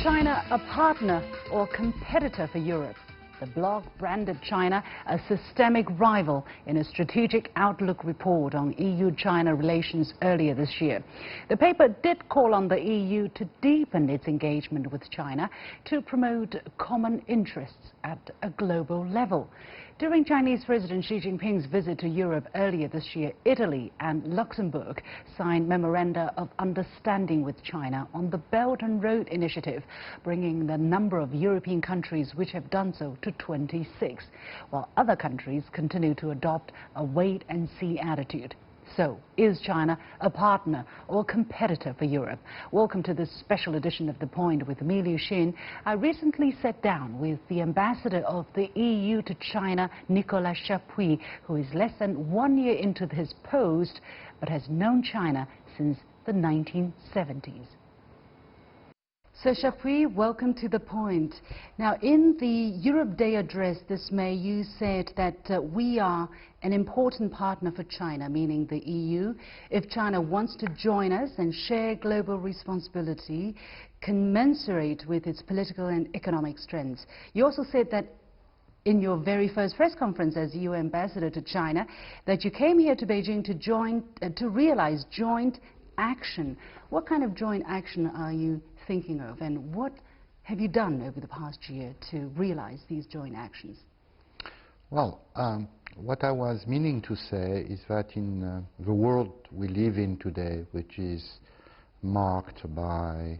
China a partner or competitor for Europe? The blog branded China a systemic rival in a strategic outlook report on EU-China relations earlier this year. The paper did call on the EU to deepen its engagement with China to promote common interests at a global level. During Chinese President Xi Jinping's visit to Europe earlier this year, Italy and Luxembourg signed memoranda of understanding with China on the Belt and Road Initiative, bringing the number of European countries which have done so to 26, while other countries continue to adopt a wait-and-see attitude. So, is China a partner or competitor for Europe? Welcome to this special edition of The Point with me, Liu Xin. I recently sat down with the ambassador of the EU to China, Nicolas Chapuis, who is less than 1 year into his post, but has known China since the 1970s. So, Chapuis, welcome to The Point. Now, in the Europe Day address this May, you said that we are an important partner for China, meaning the EU. If China wants to join us and share global responsibility, commensurate with its political and economic strengths. You also said that in your very first press conference as EU ambassador to China, that you came here to Beijing to realize joint action. What kind of joint action are you thinking of, and what have you done over the past year to realize these joint actions? Well, what I was meaning to say is that in the world we live in today, which is marked by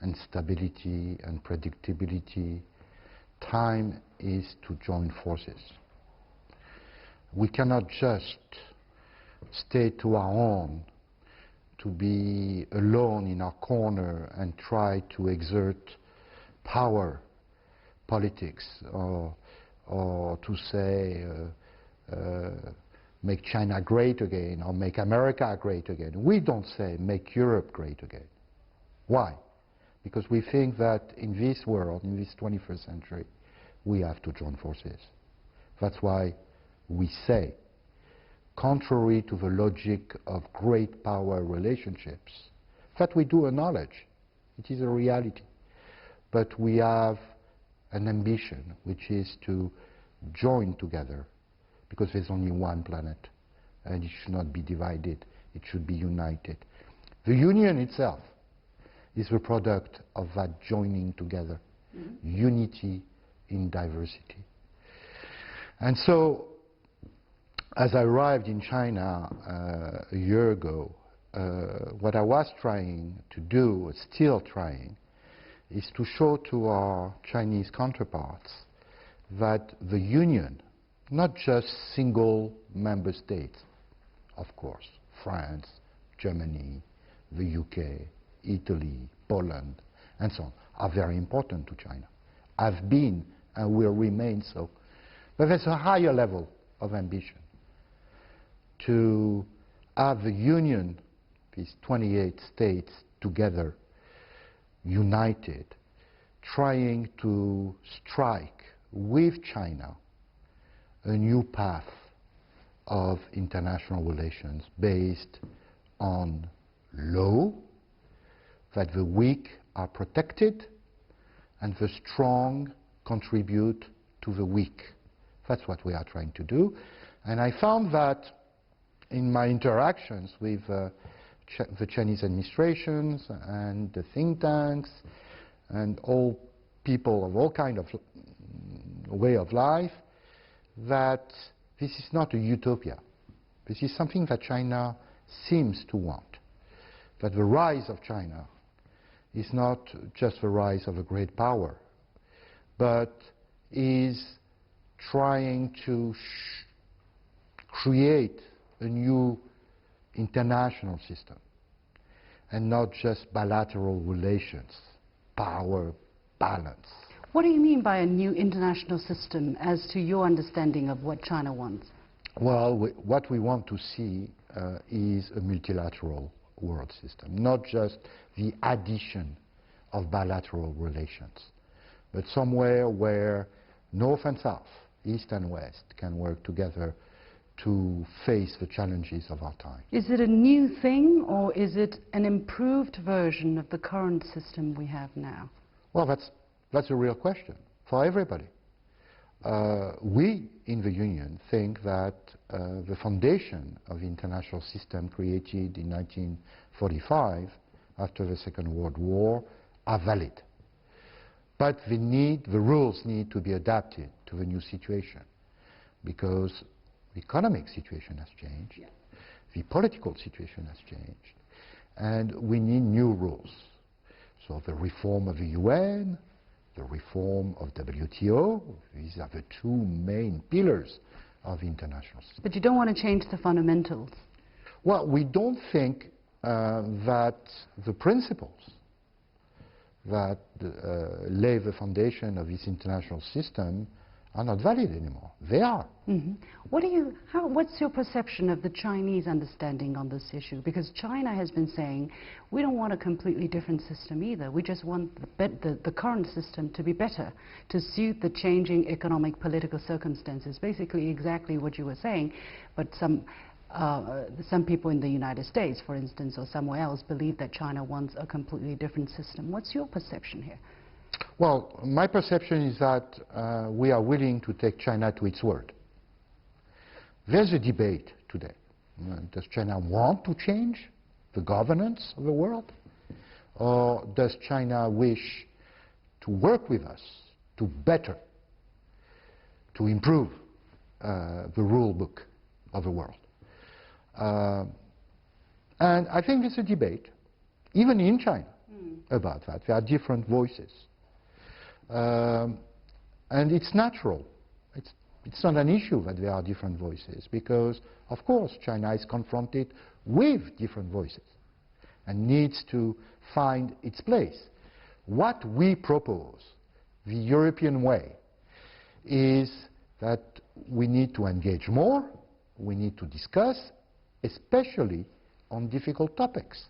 instability and predictability, time is to join forces. We cannot just stay to our own, to be alone in our corner and try to exert power politics or to say make China great again or make America great again. We don't say make Europe great again. Why? Because we think that in this world, in this 21st century, we have to join forces. That's why we say, contrary to the logic of great power relationships, that we do acknowledge. It is a reality. But we have an ambition, which is to join together, because there's only one planet, and it should not be divided, it should be united. The union itself is the product of that joining together, unity in diversity. And so, as I arrived in China a year ago, what I was trying to do, still trying, is to show to our Chinese counterparts that the Union, not just single member states, of course, France, Germany, the UK, Italy, Poland, and so on, are very important to China, have been and will remain so. But there's a higher level of ambition, to have the Union, these 28 states together, united, trying to strike with China a new path of international relations based on law, that the weak are protected and the strong contribute to the weak. That's what we are trying to do. And I found that in my interactions with the Chinese administrations and the think tanks and all people of all kind of way of life, that this is not a utopia. This is something that China seems to want. That the rise of China is not just the rise of a great power, but is trying to create a new international system, and not just bilateral relations, power balance. What do you mean by a new international system, as to your understanding of what China wants? Well, what we want to see is a multilateral world system, not just the addition of bilateral relations, but somewhere where North and South, East and West can work together to face the challenges of our time. Is it a new thing, or is it an improved version of the current system we have now? Well, that's a real question for everybody. We in the Union think that the foundation of the international system created in 1945 after the Second World War are valid. But the rules need to be adapted to the new situation, because the economic situation has changed, the political situation has changed, and we need new rules. So the reform of the UN, the reform of WTO, these are the two main pillars of the international system. But you don't want to change the fundamentals. Well, we don't think that the principles that lay the foundation of this international system are not valid anymore. They are. Mm-hmm. What's your perception of the Chinese understanding on this issue? Because China has been saying, we don't want a completely different system either. We just want the current system to be better, to suit the changing economic, political circumstances. Basically exactly what you were saying, but some people in the United States, for instance, or somewhere else, believe that China wants a completely different system. What's your perception here? Well, my perception is that we are willing to take China to its word. There's a debate today. Does China want to change the governance of the world? Or does China wish to work with us to improve the rule book of the world? And I think there's a debate, even in China, about that. There are different voices. And it's natural. It's not an issue that there are different voices, because, of course, China is confronted with different voices and needs to find its place. What we propose, the European way, is that we need to engage more, we need to discuss, especially on difficult topics.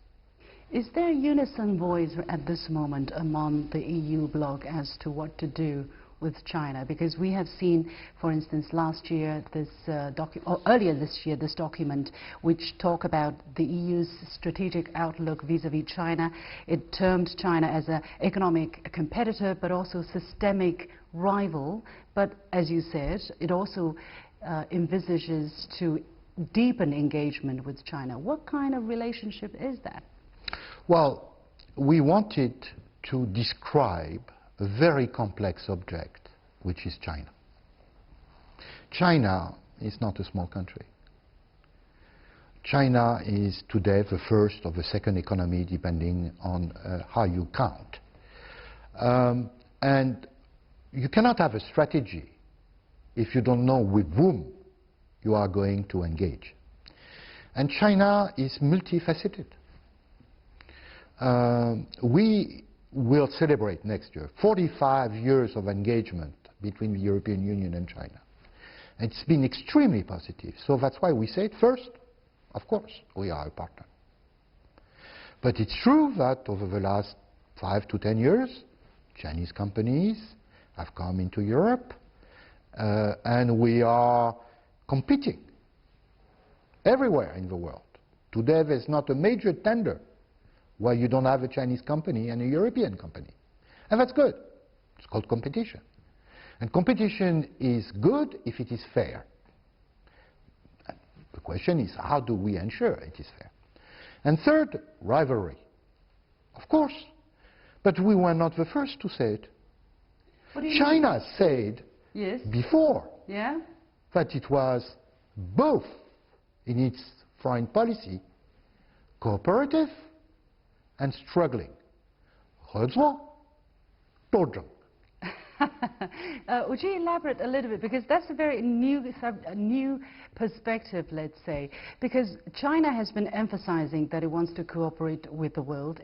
Is there a unison voice at this moment among the EU bloc as to what to do with China? Because we have seen, for instance, last year, earlier this year, this document which talk about the EU's strategic outlook vis-à-vis China. It termed China as an economic competitor, but also systemic rival. But as you said, it also envisages to deepen engagement with China. What kind of relationship is that? Well, we wanted to describe a very complex object, which is China. China is not a small country. China is today the first or the second economy, depending on how you count. And you cannot have a strategy if you don't know with whom you are going to engage. And China is multifaceted. We will celebrate next year 45 years of engagement between the European Union and China. It's been extremely positive. So that's why we said first, of course, we are a partner. But it's true that over the last 5 to 10 years, Chinese companies have come into Europe, and we are competing everywhere in the world. Today there's not a major tender where you don't have a Chinese company and a European company. And that's good. It's called competition. And competition is good if it is fair. The question is, how do we ensure it is fair? And third, rivalry. Of course. But we were not the first to say it. China said before that it was both in its foreign policy cooperative and struggling. 合作，斗争。 Would you elaborate a little bit, because that's a very new perspective, let's say, because China has been emphasizing that it wants to cooperate with the world.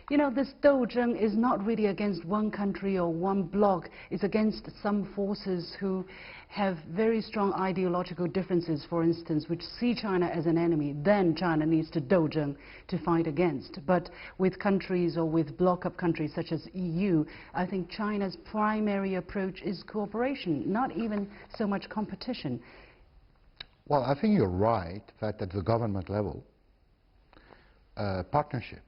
You know, this 斗争 is not really against one country or one bloc. It's against some forces who have very strong ideological differences, for instance, which see China as an enemy. Then China needs to 斗争 to fight against. But with countries or with bloc of countries such as EU, I think China's primary approach is cooperation, not even so much competition. Well, I think you're right that at the government level, partnership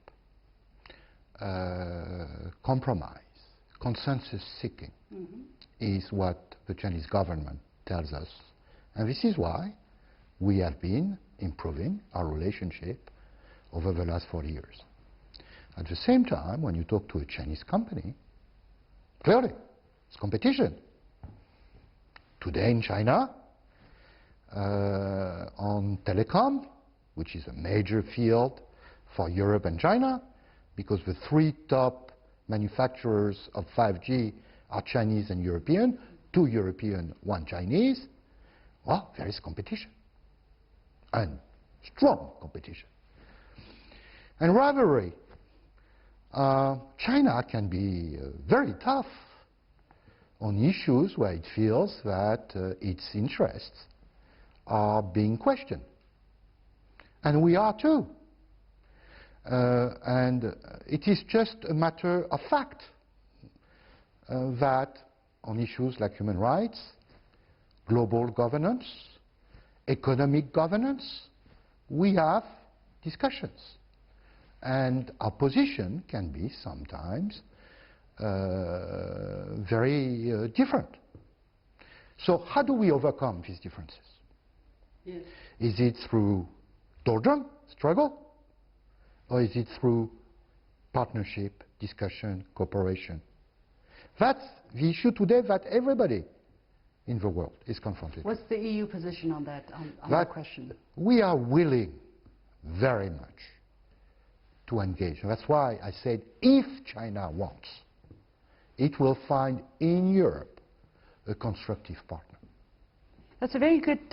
compromise, consensus seeking, is what the Chinese government tells us. And this is why we have been improving our relationship over the last 40 years. At the same time, when you talk to a Chinese company, clearly, it's competition. Today in China, on telecom, which is a major field for Europe and China, because the three top manufacturers of 5G are Chinese and European, 2 European, 1 Chinese, well, there is competition, and strong competition. And rivalry. China can be very tough on issues where it feels that its interests are being questioned. And we are too. And it is just a matter of fact that on issues like human rights, global governance, economic governance, we have discussions. And our position can be sometimes very different. So how do we overcome these differences? Yes. Is it through doldrum, struggle? Or is it through partnership, discussion, cooperation? That's the issue today that everybody in the world is confronted with. What's the EU position on that, on that question? We are willing very much to engage. And that's why I said if China wants, it will find in Europe a constructive partner. That's a very good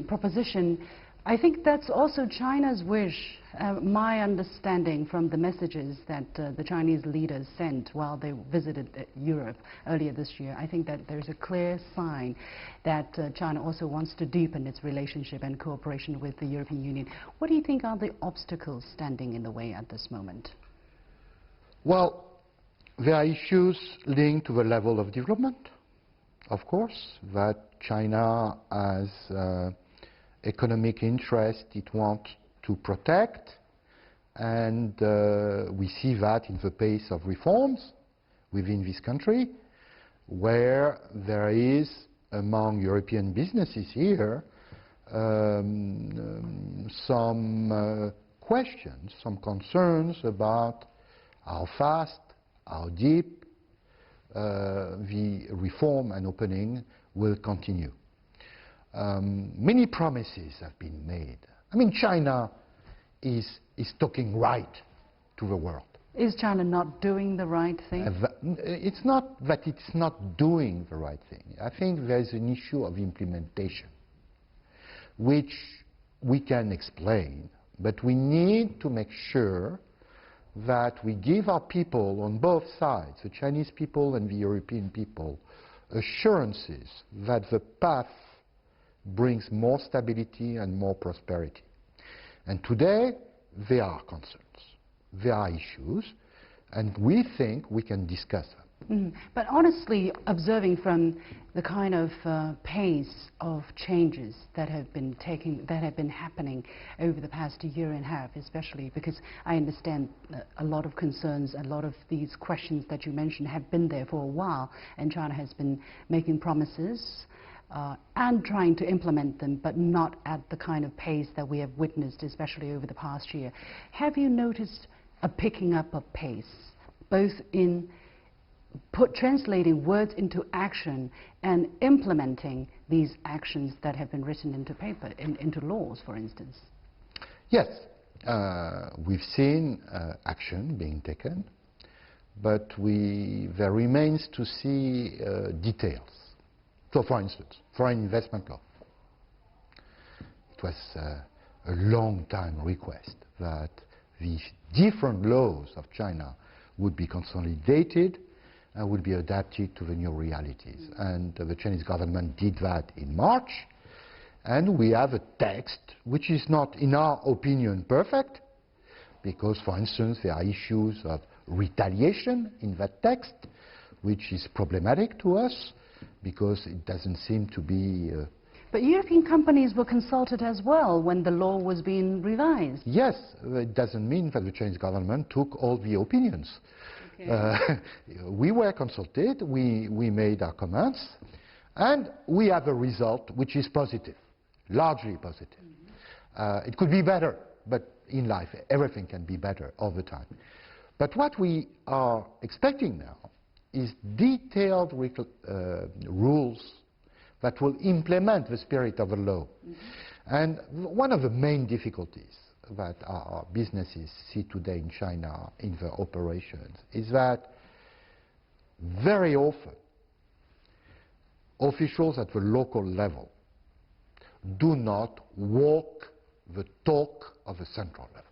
proposition. I think that's also China's wish. My understanding from the messages that the Chinese leaders sent while they visited Europe earlier this year, I think that there's a clear sign that China also wants to deepen its relationship and cooperation with the European Union. What do you think are the obstacles standing in the way at this moment? Well, there are issues linked to the level of development, of course, that China has economic interest it wants to protect, and we see that in the pace of reforms within this country, where there is among European businesses here some questions, some concerns about how fast, how deep the reform and opening will continue. Many promises have been made. I mean, China is talking right to the world. Is China not doing the right thing? It's not that it's not doing the right thing. I think there's an issue of implementation, which we can explain, but we need to make sure that we give our people on both sides, the Chinese people and the European people, assurances that the path brings more stability and more prosperity. And today, there are concerns, there are issues, and we think we can discuss them. But honestly, observing from the kind of pace of changes that have been happening over the past year and a half, especially because I understand a lot of concerns, a lot of these questions that you mentioned have been there for a while, and China has been making promises and trying to implement them, but not at the kind of pace that we have witnessed, especially over the past year. Have you noticed a picking up of pace, both in translating words into action and implementing these actions that have been written into paper, into laws, for instance? Yes, we've seen action being taken, but there remains to see details. So, for instance, foreign investment law. It was a long time request that the different laws of China would be consolidated and would be adapted to the new realities. And the Chinese government did that in March, and we have a text which is not, in our opinion, perfect, because, for instance, there are issues of retaliation in that text, which is problematic to us, because it doesn't seem to be But European companies were consulted as well when the law was being revised. Yes, it doesn't mean that the Chinese government took all the opinions. Okay. We were consulted, we made our comments, and we have a result which is positive, largely positive. It could be better, but in life everything can be better all the time. But what we are expecting now is detailed rules that will implement the spirit of the law. And one of the main difficulties that our businesses see today in China in their operations is that very often officials at the local level do not walk the talk of the central level.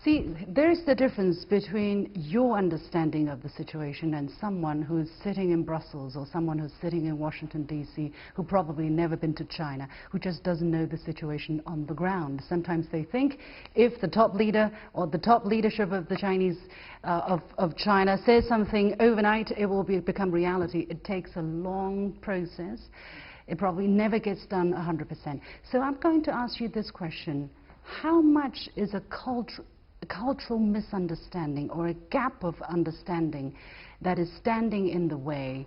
See, there is the difference between your understanding of the situation and someone who's sitting in Brussels or someone who's sitting in Washington, D.C., who probably never been to China, who just doesn't know the situation on the ground. Sometimes they think if the top leader or the top leadership of the Chinese, of China says something overnight, it will become reality. It takes a long process. It probably never gets done 100%. So I'm going to ask you this question. How much is a cultural misunderstanding or a gap of understanding that is standing in the way,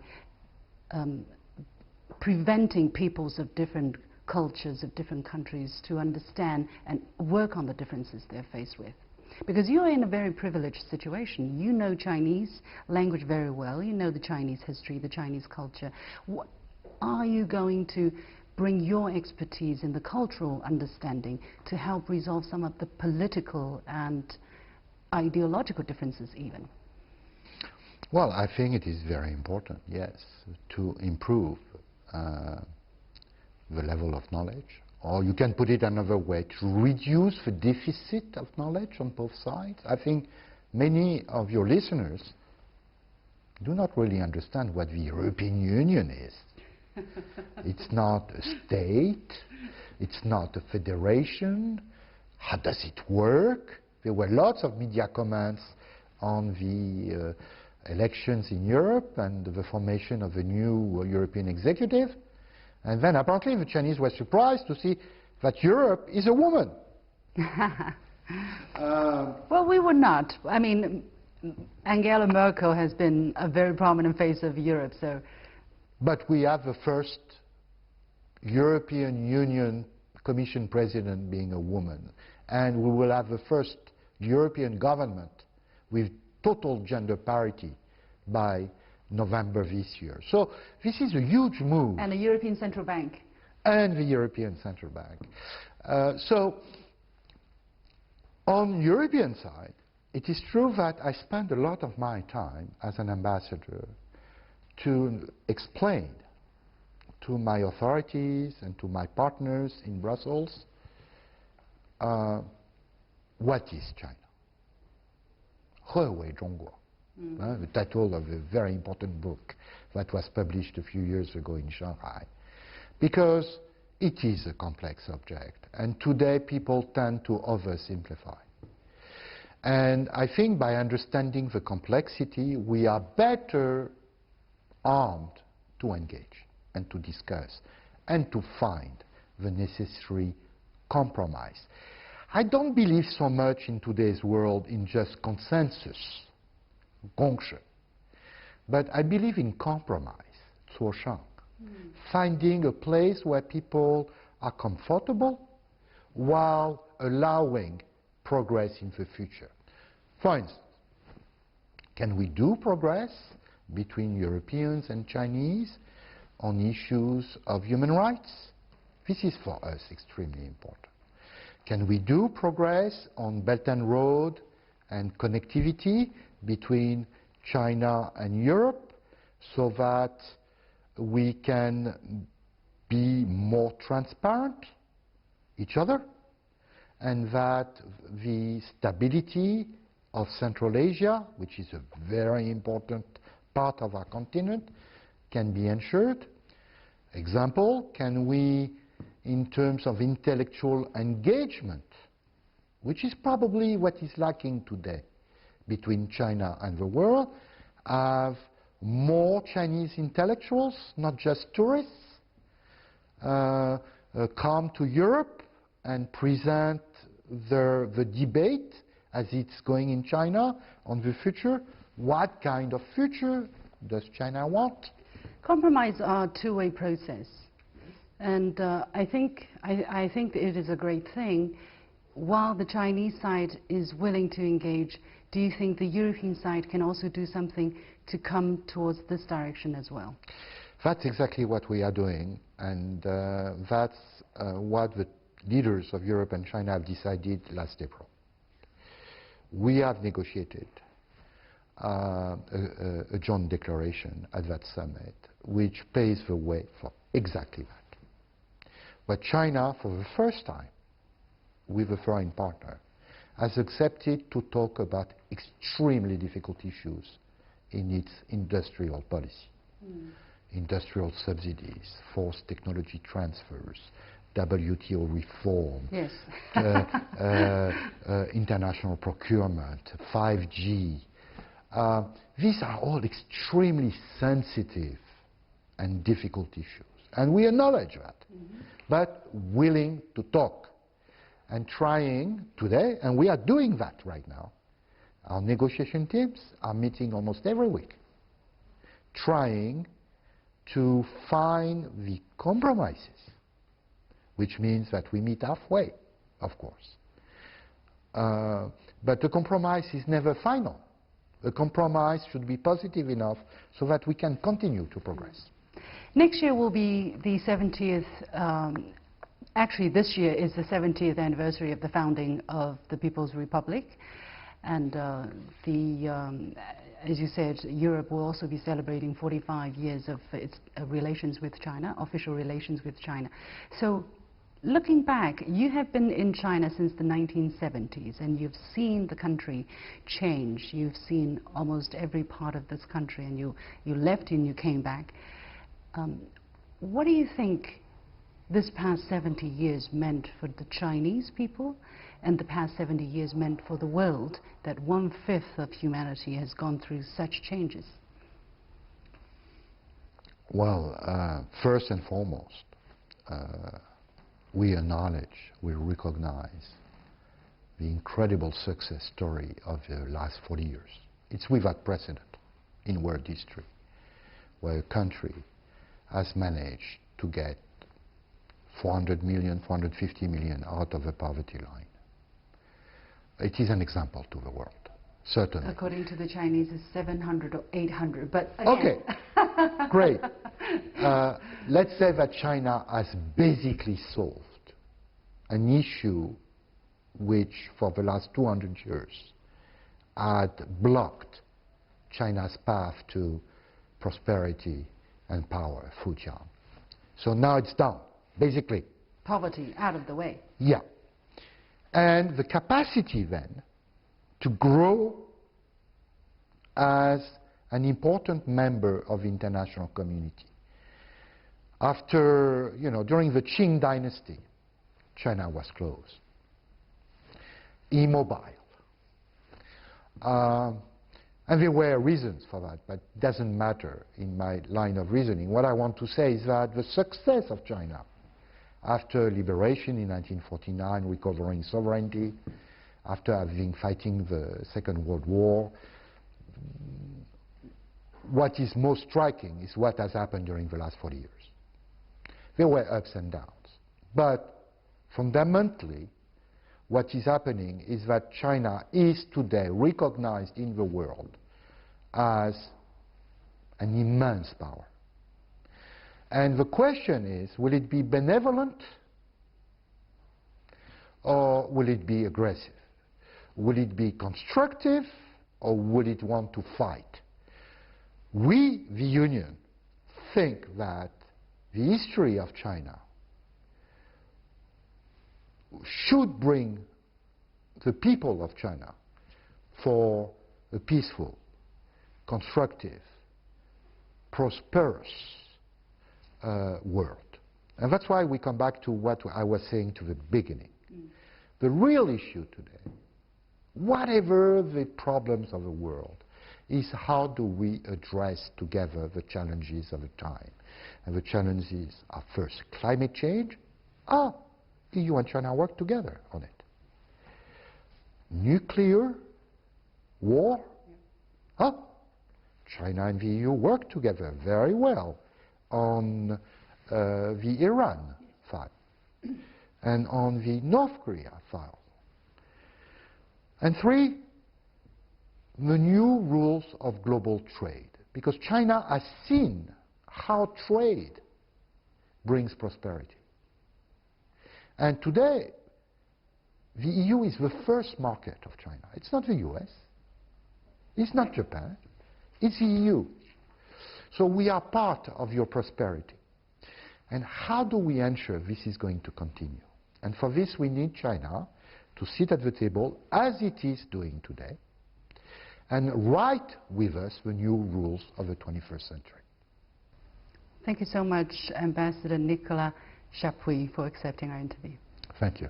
preventing peoples of different cultures, of different countries to understand and work on the differences they're faced with? Because you're in a very privileged situation. You know Chinese language very well. You know the Chinese history, the Chinese culture. What are you going to bring your expertise in the cultural understanding to help resolve some of the political and ideological differences even? Well, I think it is very important, yes, to improve the level of knowledge. Or you can put it another way, to reduce the deficit of knowledge on both sides. I think many of your listeners do not really understand what the European Union is. It's not a state, it's not a federation. How does it work? There were lots of media comments on the elections in Europe and the formation of a new European executive. And then apparently the Chinese were surprised to see that Europe is a woman. Well, we were not. I mean, Angela Merkel has been a very prominent face of Europe, so. But we have the first European Union Commission President being a woman. And we will have the first European government with total gender parity by November this year. So this is a huge move. And the European Central Bank. And the European Central Bank. So on European side, it is true that I spend a lot of my time as an ambassador to explain to my authorities and to my partners in Brussels what is China. 何为中国? The title of a very important book that was published a few years ago in Shanghai. Because it is a complex subject, and today people tend to oversimplify. And I think by understanding the complexity, we are better armed to engage and to discuss and to find the necessary compromise. I don't believe so much in today's world in just consensus, 共识, but I believe in compromise, 磋商, finding a place where people are comfortable while allowing progress in the future. For instance, can we do progress between Europeans and Chinese on issues of human rights? This is for us extremely important. Can we do progress on Belt and Road and connectivity between China and Europe so that we can be more transparent each other and that the stability of Central Asia, which is a very important part of our continent, can be ensured? Example, can we, in terms of intellectual engagement, which is probably what is lacking today between China and the world, have more Chinese intellectuals, not just tourists, come to Europe and present the debate as it's going in China on the future. What kind of future does China want? Compromise are a two-way process, and I think it is a great thing. While the Chinese side is willing to engage, do you think the European side can also do something to come towards this direction as well? That's exactly what we are doing, and that's what the leaders of Europe and China have decided last April. We have negotiated a joint declaration at that summit, which paves the way for exactly that. But China, for the first time, with a foreign partner, has accepted to talk about extremely difficult issues in its industrial policy. Industrial subsidies, forced technology transfers, WTO reform, yes. International procurement, 5G. These are all extremely sensitive and difficult issues. And we acknowledge that, but willing to talk and trying today, and we are doing that right now. Our negotiation teams are meeting almost every week, trying to find the compromises, which means that we meet halfway, of course. But the compromise is never final. The compromise should be positive enough so that we can continue to progress. Next year will be the 70th, actually this year is the 70th anniversary of the founding of the People's Republic. And as you said, Europe will also be celebrating 45 years of its relations with China, official relations with China. So looking back, you have been in China since the 1970s, and you've seen the country change. You've seen almost every part of this country, and you left and you came back. What do you think this past 70 years meant for the Chinese people, and the past 70 years meant for the world, that 1/5 of humanity has gone through such changes? Well, first and foremost, we acknowledge, we recognize the incredible success story of the last 40 years. It's without precedent in world history, where a country has managed to get 400 million, 450 million out of the poverty line. It is an example to the world, certainly. According to the Chinese, it's 700 or 800, but again. Okay, great. Let's say that China has basically solved an issue which, for the last 200 years, had blocked China's path to prosperity and power, Fujian. So now it's done, basically. Poverty out of the way. Yeah. And the capacity then to grow as an important member of the international community. After, during the Qing dynasty, China was closed. Immobile. And there were reasons for that, but it doesn't matter in my line of reasoning. What I want to say is that the success of China after liberation in 1949, recovering sovereignty, after having fighting the Second World War, what is most striking is what has happened during the last 40 years. There were ups and downs, but fundamentally, what is happening is that China is today recognized in the world as an immense power. And the question is, will it be benevolent or will it be aggressive? Will it be constructive or will it want to fight? We, the Union, think that the history of China should bring the people of China for a peaceful, constructive, prosperous world. And that's why we come back to what I was saying to the beginning. The real issue today, whatever the problems of the world, is how do we address together the challenges of the time. And the challenges are first climate change, EU and China work together on it. Nuclear war? China and the EU work together very well on the Iran file and on the North Korea file. And 3, the new rules of global trade, because China has seen how trade brings prosperity. And today, the EU is the first market of China. It's not the US, it's not Japan, it's the EU. So we are part of your prosperity. And how do we ensure this is going to continue? And for this we need China to sit at the table, as it is doing today, and write with us the new rules of the 21st century. Thank you so much, Ambassador Nicolas Chapuis, for accepting our interview. Thank you.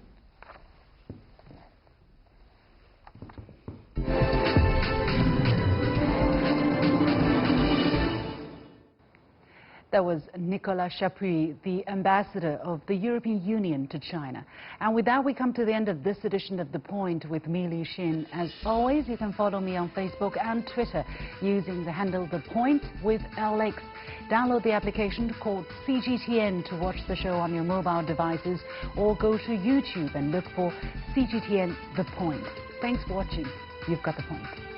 That was Nicolas Chapuis, the ambassador of the European Union to China. And with that, we come to the end of this edition of The Point with me, Li Xin. As always, you can follow me on Facebook and Twitter using the handle The Point with LX. Download the application called CGTN to watch the show on your mobile devices, or go to YouTube and look for CGTN The Point. Thanks for watching. You've got The Point.